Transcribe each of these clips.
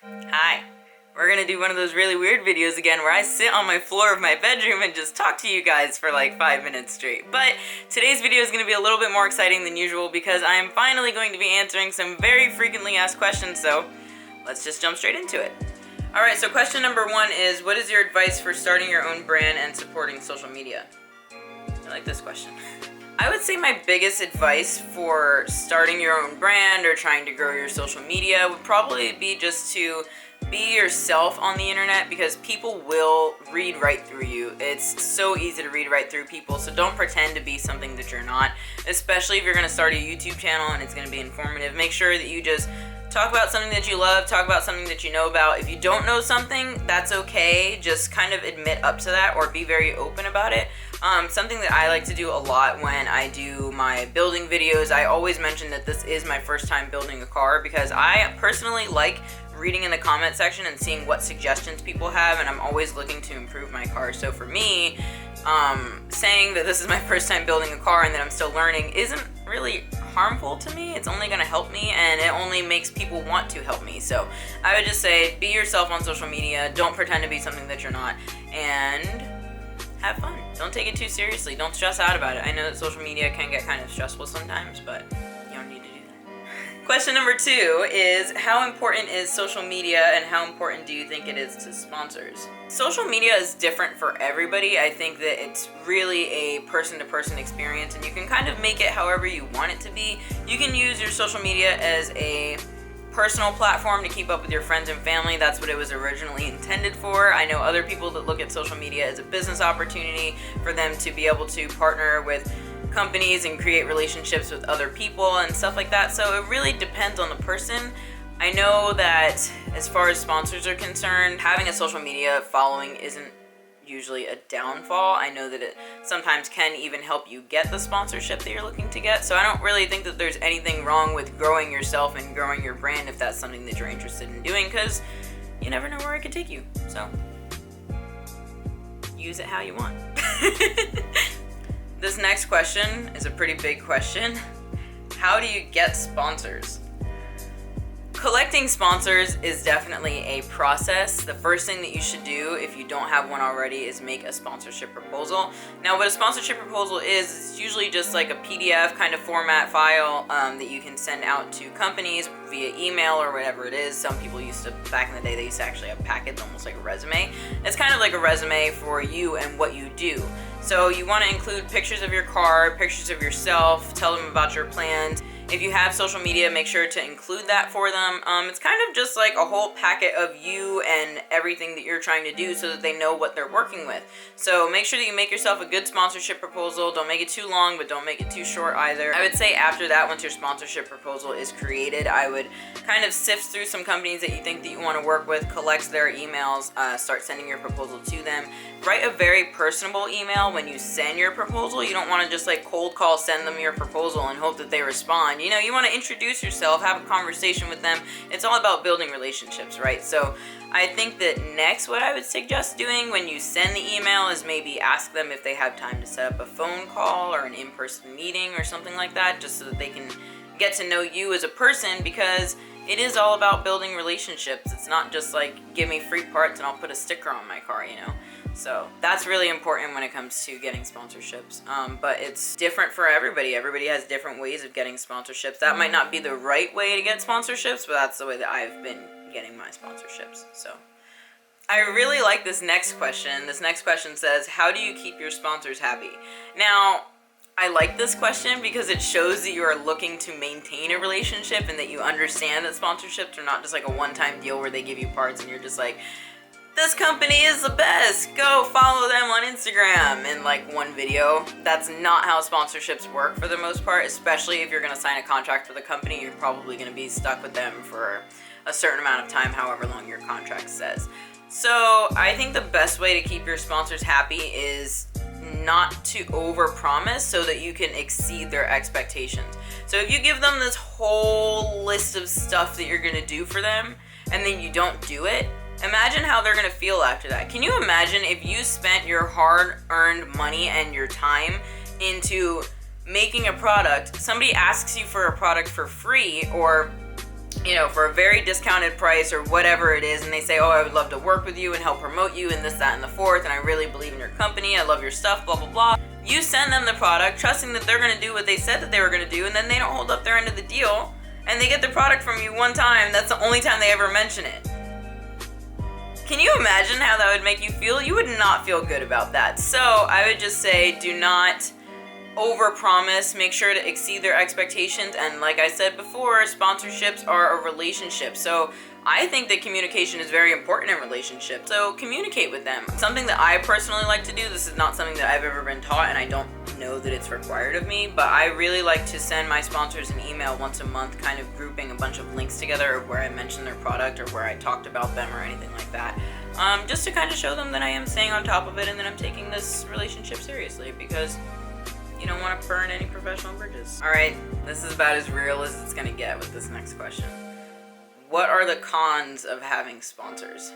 Hi. We're gonna do one of those really weird videos again where I sit on my floor of my bedroom and just talk to you guys for like 5 minutes straight. But today's video is gonna be a little bit more exciting than usual because I am finally going to be answering some very frequently asked questions, so let's just jump straight into it. Alright, so question number 1 is, what is your advice for starting your own brand and supporting social media? I like this question. I would say my biggest advice for starting your own brand or trying to grow your social media would probably be just to be yourself on the internet, because people will read right through you. It's so easy to read right through people, so don't pretend to be something that you're not, especially if you're going to start a YouTube channel and it's going to be informative. Make sure that you just talk about something that you love, talk about something that you know about. If you don't know something, that's okay. Just kind of admit up to that or be very open about it. Something that I like to do a lot when I do my building videos, I always mention that this is my first time building a car, because I personally like reading in the comment section and seeing what suggestions people have, and I'm always looking to improve my car. So for me, saying that this is my first time building a car and that I'm still learning isn't really harmful to me. It's only going to help me, and it only makes people want to help me. So I would just say, be yourself on social media. Don't pretend to be something that you're not, and have fun. Don't take it too seriously. Don't stress out about it. I know that social media can get kind of stressful sometimes, but you don't need to do that. Question number 2 is, how important is social media and how important do you think it is to sponsors? Social media is different for everybody. I think that it's really a person-to-person experience, and you can kind of make it however you want it to be. You can use your social media as a personal platform to keep up with your friends and family. That's what it was originally intended for. I know other people that look at social media as a business opportunity for them to be able to partner with companies and create relationships with other people and stuff like that. So it really depends on the person. I know that as far as sponsors are concerned, having a social media following isn't usually a downfall. I know that it sometimes can even help you get the sponsorship that you're looking to get. So I don't really think that there's anything wrong with growing yourself and growing your brand if that's something that you're interested in doing, because you never know where it could take you. So use it how you want. This next question is a pretty big question. How do you get sponsors? Collecting sponsors is definitely a process. The first thing that you should do, if you don't have one already, is make a sponsorship proposal. Now, what a sponsorship proposal is, it's usually just like a PDF kind of format file that you can send out to companies via email or whatever it is. Some people used to, back in the day, they used to actually have packets, almost like a resume. It's kind of like a resume for you and what you do. So you want to include pictures of your car, pictures of yourself, tell them about your plans. If you have social media, make sure to include that for them. It's kind of just like a whole packet of you and everything that you're trying to do so that they know what they're working with. So make sure that you make yourself a good sponsorship proposal. Don't make it too long, but don't make it too short either. I would say after that, once your sponsorship proposal is created, I would kind of sift through some companies that you think that you want to work with, collect their emails, start sending your proposal to them. Write a very personable email when you send your proposal. You don't want to just like cold call, send them your proposal and hope that they respond. You know, you want to introduce yourself, have a conversation with them. It's all about building relationships, right? So I think that next, what I would suggest doing when you send the email is maybe ask them if they have time to set up a phone call or an in-person meeting or something like that, just so that they can get to know you as a person, because it is all about building relationships. It's not just like, give me free parts and I'll put a sticker on my car, you know? So that's really important when it comes to getting sponsorships. But it's different for everybody. Everybody has different ways of getting sponsorships. That might not be the right way to get sponsorships, but that's the way that I've been getting my sponsorships. So I really like this next question. This next question says, how do you keep your sponsors happy? Now, I like this question because it shows that you are looking to maintain a relationship and that you understand that sponsorships are not just like a one-time deal where they give you parts and you're just like, this company is the best, go follow them on Instagram in like one video. That's not how sponsorships work for the most part, especially if you're gonna sign a contract with a company. You're probably gonna be stuck with them for a certain amount of time, however long your contract says. So I think the best way to keep your sponsors happy is not to overpromise so that you can exceed their expectations. So if you give them this whole list of stuff that you're gonna do for them and then you don't do it, imagine how they're gonna feel after that. Can you imagine if you spent your hard-earned money and your time into making a product, somebody asks you for a product for free, or you know, for a very discounted price or whatever it is, and they say, oh, I would love to work with you and help promote you and this, that, and the fourth, and I really believe in your company, I love your stuff, blah, blah, blah. You send them the product, trusting that they're gonna do what they said that they were gonna do, and then they don't hold up their end of the deal, and they get the product from you one time. That's the only time they ever mention it. Can you imagine how that would make you feel? You would not feel good about that. So I would just say, do not overpromise. Make sure to exceed their expectations. And like I said before, sponsorships are a relationship. So I think that communication is very important in relationships. So communicate with them. Something that I personally like to do, this is not something that I've ever been taught, and I don't know that it's required of me, but I really like to send my sponsors an email once a month, kind of grouping a bunch of links together of where I mentioned their product or where I talked about them or anything like that. Just to kind of show them that I am staying on top of it and that I'm taking this relationship seriously, because you don't want to burn any professional bridges. All right, this is about as real as it's gonna get with this next question. What are the cons of having sponsors?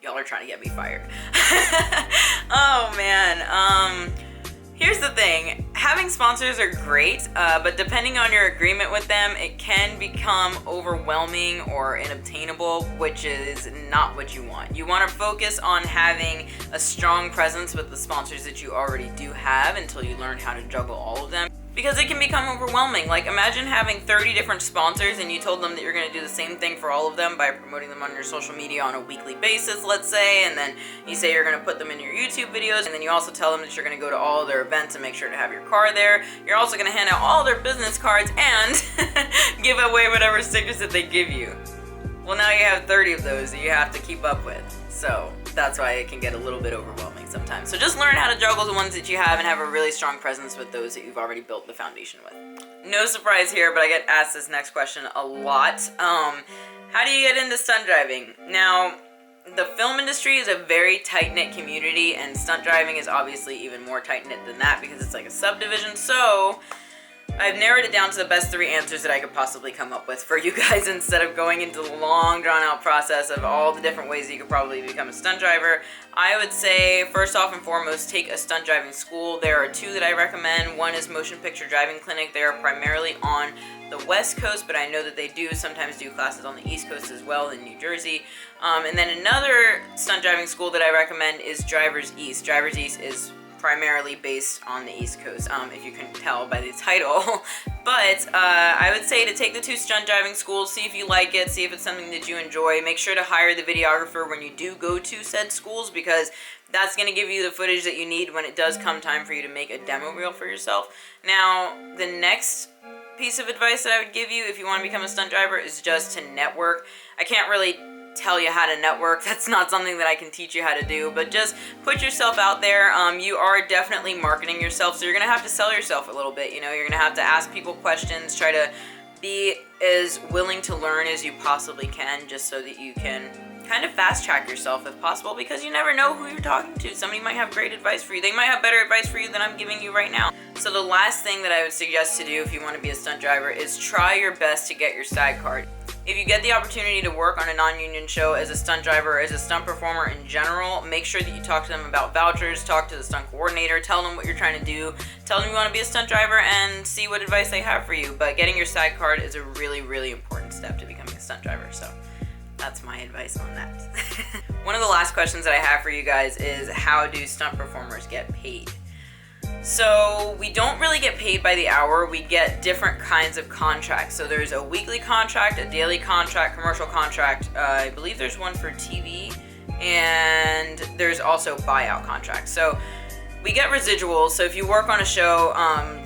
Y'all are trying to get me fired. Oh man, here's the thing. Having sponsors are great, but depending on your agreement with them, it can become overwhelming or unobtainable, which is not what you want. You want to focus on having a strong presence with the sponsors that you already do have until you learn how to juggle all of them. Because it can become overwhelming. Like, imagine having 30 different sponsors and you told them that you're going to do the same thing for all of them by promoting them on your social media on a weekly basis, let's say, and then you say you're going to put them in your YouTube videos, and then you also tell them that you're going to go to all of their events and make sure to have your car there. You're also going to hand out all their business cards and give away whatever stickers that they give you. Well, now you have 30 of those that you have to keep up with. So that's why it can get a little bit overwhelming sometimes. So just learn how to juggle the ones that you have and have a really strong presence with those that you've already built the foundation with. No surprise here, but I get asked this next question a lot. How do you get into stunt driving? Now, the film industry is a very tight-knit community, and stunt driving is obviously even more tight-knit than that because it's like a subdivision. So I've narrowed it down to the best 3 answers that I could possibly come up with for you guys instead of going into the long drawn-out process of all the different ways that you could probably become a stunt driver. I would say, first off and foremost, take a stunt driving school. There are 2 that I recommend. One is Motion Picture Driving Clinic. They are primarily on the West Coast, but I know that they do sometimes do classes on the East Coast as well in New Jersey. And then another stunt driving school that I recommend is Drivers East. Drivers East is primarily based on the East Coast, if you can tell by the title. But I would say to take the 2 stunt driving schools, see if you like it, see if it's something that you enjoy. Make sure to hire the videographer when you do go to said schools, because that's going to give you the footage that you need when it does come time for you to make a demo reel for yourself. Now, the next piece of advice that I would give you if you want to become a stunt driver is just to network. I can't really tell you how to network. That's not something that I can teach you how to do, but just put yourself out there. You are definitely marketing yourself, so you're gonna have to sell yourself a little bit. You know, you're gonna have to ask people questions, try to be as willing to learn as you possibly can, just so that you can kind of fast track yourself if possible, because you never know who you're talking to. Somebody might have great advice for you. They might have better advice for you than I'm giving you right now. So the last thing that I would suggest to do if you want to be a stunt driver is try your best to get your SAG card. If you get the opportunity to work on a non-union show as a stunt driver or as a stunt performer in general, make sure that you talk to them about vouchers, talk to the stunt coordinator, tell them what you're trying to do, tell them you want to be a stunt driver, and see what advice they have for you. But getting your SAG card is a really, really important step to becoming a stunt driver, so that's my advice on that. One of the last questions that I have for you guys is, how do stunt performers get paid? So we don't really get paid by the hour. We get different kinds of contracts. So there's a weekly contract, a daily contract, commercial contract. I believe there's one for TV, and there's also buyout contracts. So we get residuals. So if you work on a show,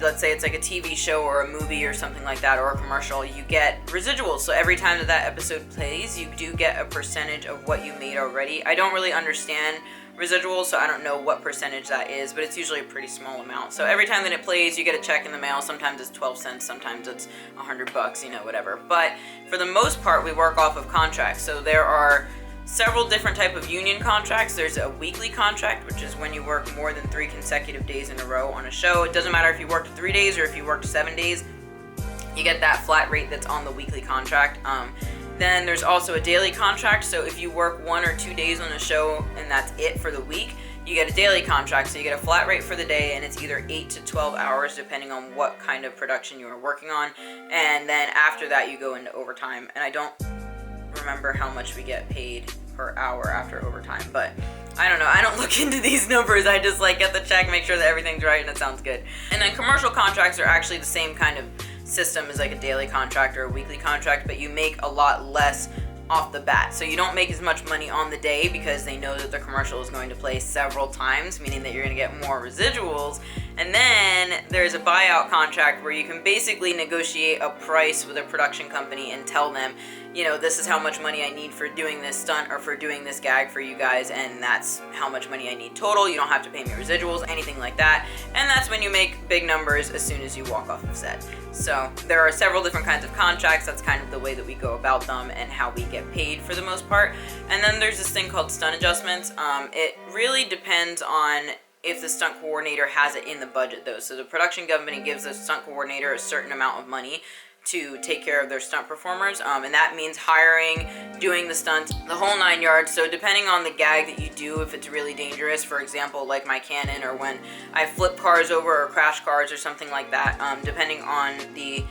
let's say it's like a TV show or a movie or something like that, or a commercial, you get residuals. So every time that episode plays, you do get a percentage of what you made already. I don't really understand residuals, so I don't know what percentage that is, but it's usually a pretty small amount. So every time that it plays, you get a check in the mail. Sometimes it's 12 cents, sometimes it's $100, you know, whatever. But for the most part, we work off of contracts. So there are several different type of union contracts. There's a weekly contract, which is when you work more than 3 consecutive days in a row on a show. It doesn't matter if you worked 3 days or if you worked 7 days, you get that flat rate that's on the weekly contract. Then there's also a daily contract. So if you work 1 or 2 days on a show and that's it for the week, You get a daily contract, so you get a flat rate for the day, and it's either 8 to 12 hours depending on what kind of production you are working on. And then after that, you go into overtime. And I don't remember how much we get paid per hour after overtime, but I don't know. I don't look into these numbers. I just like get the check, make sure that everything's right and it sounds good. And then commercial contracts are actually the same kind of system as like a daily contract or a weekly contract, but you make a lot less off the bat. So you don't make as much money on the day because they know that the commercial is going to play several times, meaning that you're going to get more residuals. And then there's a buyout contract where you can basically negotiate a price with a production company and tell them, you know, this is how much money I need for doing this stunt or for doing this gag for you guys, and that's how much money I need total. You don't have to pay me residuals, anything like that. And that's when you make big numbers as soon as you walk off of set. So there are several different kinds of contracts. That's kind of the way that we go about them and how we get paid for the most part. And then there's this thing called stunt adjustments. It really depends on if the stunt coordinator has it in the budget though. So the production company gives the stunt coordinator a certain amount of money to take care of their stunt performers, and that means hiring, doing the stunts, the whole 9 yards. So depending on the gag that you do, if it's really dangerous, for example, like my cannon, or when I flip cars over or crash cars or something like that, depending on the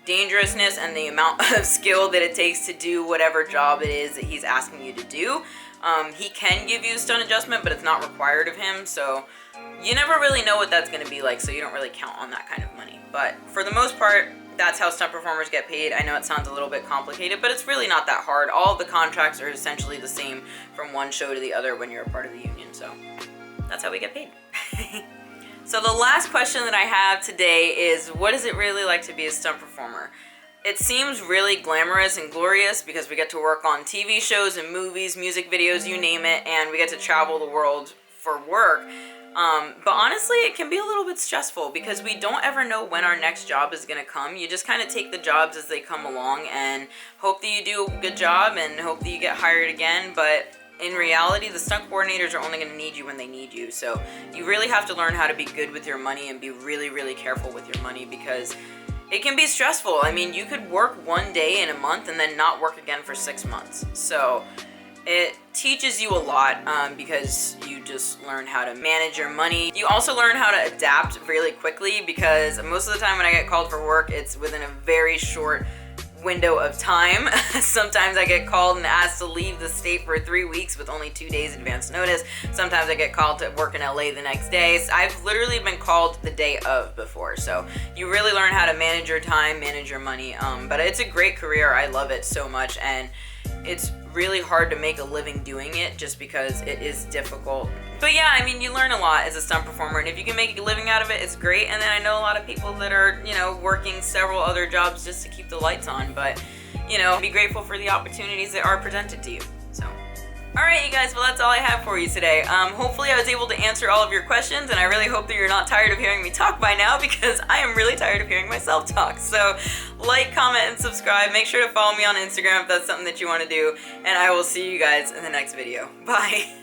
dangerousness and the amount of skill that it takes to do whatever job it is that he's asking you to do, he can give you a stunt adjustment, but it's not required of him. So you never really know what that's going to be like, so you don't really count on that kind of money. But for the most part, that's how stunt performers get paid. I know it sounds a little bit complicated, but it's really not that hard. All of the contracts are essentially the same from one show to the other when you're a part of the union, so that's how we get paid. So the last question that I have today is, what is it really like to be a stunt performer? It seems really glamorous and glorious because we get to work on TV shows and movies, music videos, you name it, and we get to travel the world for work. But honestly, it can be a little bit stressful because we don't ever know when our next job is going to come. You just kind of take the jobs as they come along and hope that you do a good job and hope that you get hired again. But in reality, the stunt coordinators are only going to need you when they need you. So you really have to learn how to be good with your money and be really, really careful with your money because it can be stressful. I mean, you could work one day in a month and then not work again for 6 months. So it teaches you a lot because you just learn how to manage your money. You also learn how to adapt really quickly because most of the time when I get called for work, it's within a very short window of time. Sometimes I get called and asked to leave the state for 3 weeks with only 2 days advance notice. Sometimes I get called to work in LA the next day. So I've literally been called the day of before. So you really learn how to manage your time, manage your money. But it's a great career. I love it so much, and it's really hard to make a living doing it just because it is difficult. But yeah, I mean, you learn a lot as a stunt performer, and if you can make a living out of it, it's great. And then I know a lot of people that are, you know, working several other jobs just to keep the lights on, but, you know, be grateful for the opportunities that are presented to you. So, all right, you guys, well, that's all I have for you today. Hopefully I was able to answer all of your questions, and I really hope that you're not tired of hearing me talk by now because I am really tired of hearing myself talk. So like, comment, and subscribe. Make sure to follow me on Instagram if that's something that you want to do, and I will see you guys in the next video. Bye.